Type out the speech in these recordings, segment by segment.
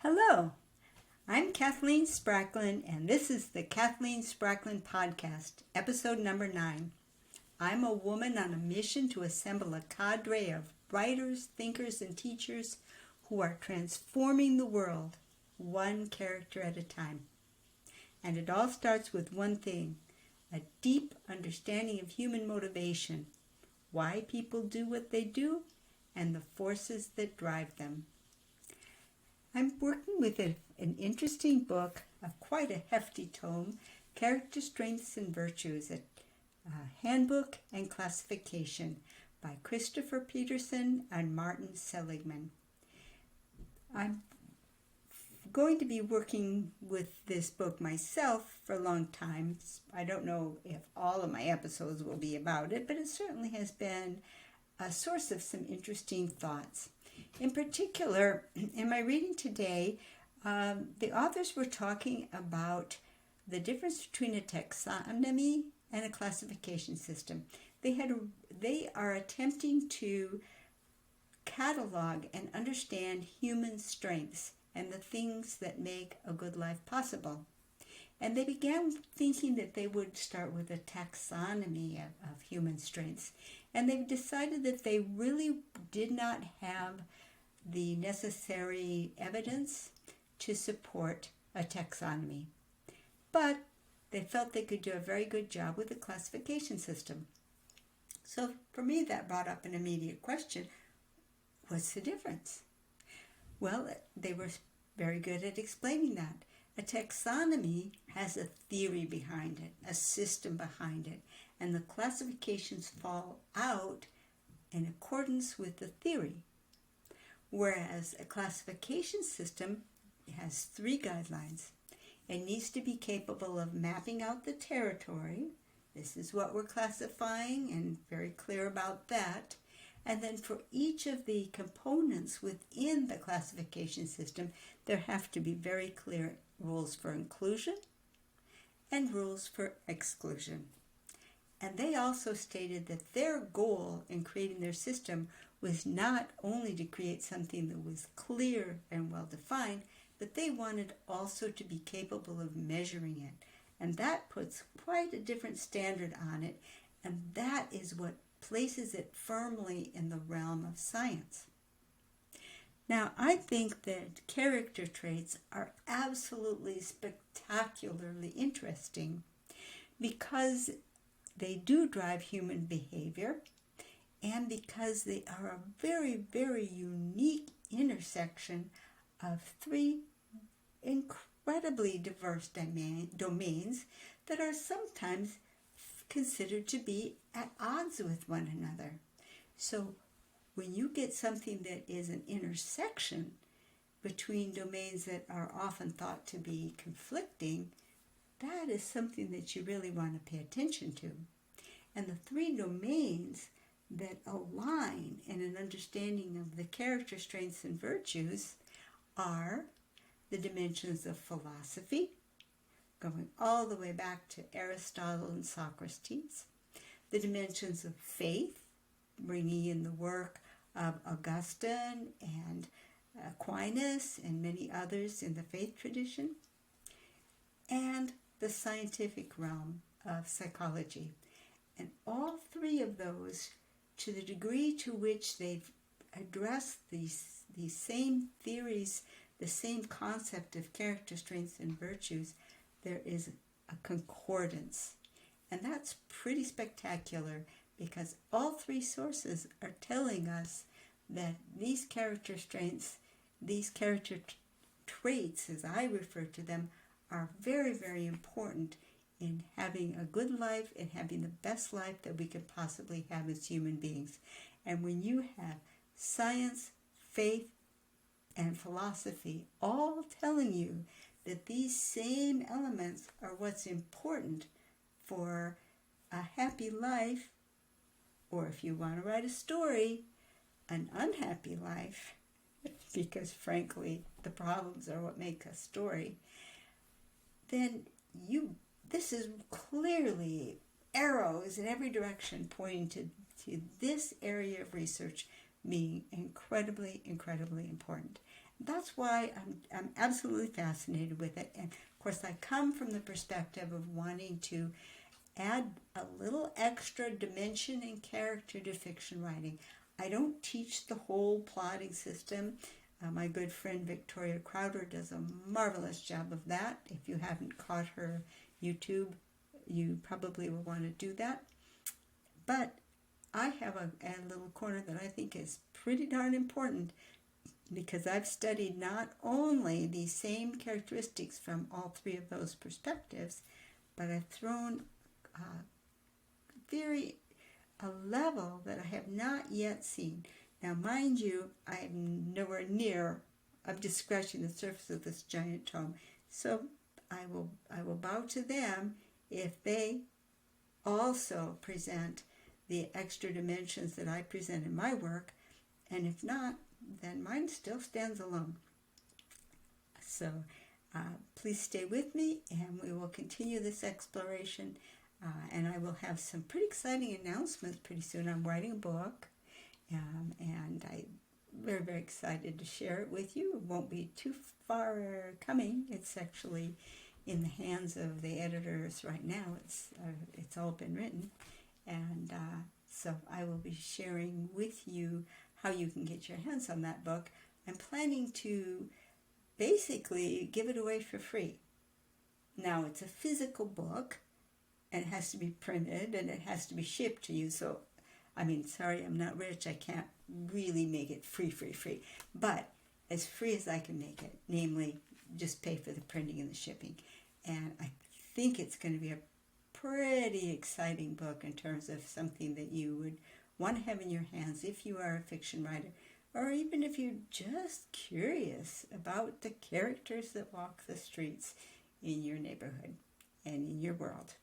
Hello, I'm Kathleen Spracklin, and this is the Kathleen Spracklin Podcast, episode number 9. I'm a woman on a mission to assemble a cadre of writers, thinkers, and teachers who are transforming the world, one character at a time. And it all starts with one thing: a deep understanding of human motivation, why people do what they do, and the forces that drive them. I'm working with an interesting book, quite a hefty tome, Character Strengths and Virtues, a handbook and classification by Christopher Peterson and Martin Seligman. I'm going to be working with this book myself for a long time. I don't know if all of my episodes will be about it, but it certainly has been a source of some interesting thoughts. In particular, in my reading today, the authors were talking about the difference between a taxonomy and a classification system. They are attempting to catalog and understand human strengths and the things that make a good life possible. And they began thinking that they would start with a taxonomy of human strengths. And they've decided that they really did not have the necessary evidence to support a taxonomy. But they felt they could do a very good job with a classification system. So for me, that brought up an immediate question: what's the difference? Well, they were very good at explaining that. A taxonomy has a theory behind it, a system behind it, and the classifications fall out in accordance with the theory. Whereas a classification system has 3 guidelines. It needs to be capable of mapping out the territory. This is what we're classifying, and very clear about that. And then for each of the components within the classification system, there have to be very clear rules for inclusion and rules for exclusion. And they also stated that their goal in creating their system was not only to create something that was clear and well defined, but they wanted also to be capable of measuring it. And that puts quite a different standard on it, and that is what places it firmly in the realm of science. Now, I think that character traits are absolutely spectacularly interesting because they do drive human behavior, and because they are a very, very unique intersection of 3 incredibly diverse domains that are sometimes considered to be at odds with one another. So when you get something that is an intersection between domains that are often thought to be conflicting, that is something that you really want to pay attention to. And the 3 domains that align in an understanding of the character strengths and virtues are the dimensions of philosophy, going all the way back to Aristotle and Socrates, the dimensions of faith, bringing in the work of Augustine and Aquinas and many others in the faith tradition, and the scientific realm of psychology. And all 3 of those, to the degree to which they've addressed these same theories, the same concept of character strengths and virtues, there is a concordance. And that's pretty spectacular, because all 3 sources are telling us that these character strengths, these character traits, as I refer to them, are very, very important in having a good life and having the best life that we could possibly have as human beings. And when you have science, faith, and philosophy all telling you that these same elements are what's important for a happy life, or if you want to write a story, an unhappy life, because frankly the problems are what make a story, then this is clearly arrows in every direction pointing to this area of research being incredibly, incredibly important. that's why I'm absolutely fascinated with it. And of course, I come from the perspective of wanting to add a little extra dimension and character to fiction writing. I don't teach the whole plotting system. My good friend Victoria Crowder does a marvelous job of that. If you haven't caught her YouTube, you probably will want to do that. But I have a little corner that I think is pretty darn important, because I've studied not only the same characteristics from all three of those perspectives, but I've thrown a level that I have not yet seen. Now, mind you, I'm nowhere near. I'm just scratching the surface of this giant tome. So I will bow to them if they also present the extra dimensions that I present in my work, and if not, then mine still stands alone. So please stay with me, and we will continue this exploration. And I will have some pretty exciting announcements pretty soon. I'm writing a book, and I'm very, very excited to share it with you. It won't be too far coming. It's actually in the hands of the editors right now. It's all been written, and so I will be sharing with you how you can get your hands on that book. I'm planning to basically give it away for free. Now, it's a physical book, and it has to be printed, and it has to be shipped to you. So, I mean, sorry, I'm not rich. I can't really make it free. But as free as I can make it, namely, just pay for the printing and the shipping. And I think it's going to be a pretty exciting book in terms of something that you would want to have in your hands if you are a fiction writer, or even if you're just curious about the characters that walk the streets in your neighborhood and in your world.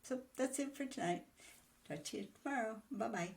So that's it for tonight. Talk to you tomorrow. Bye-bye.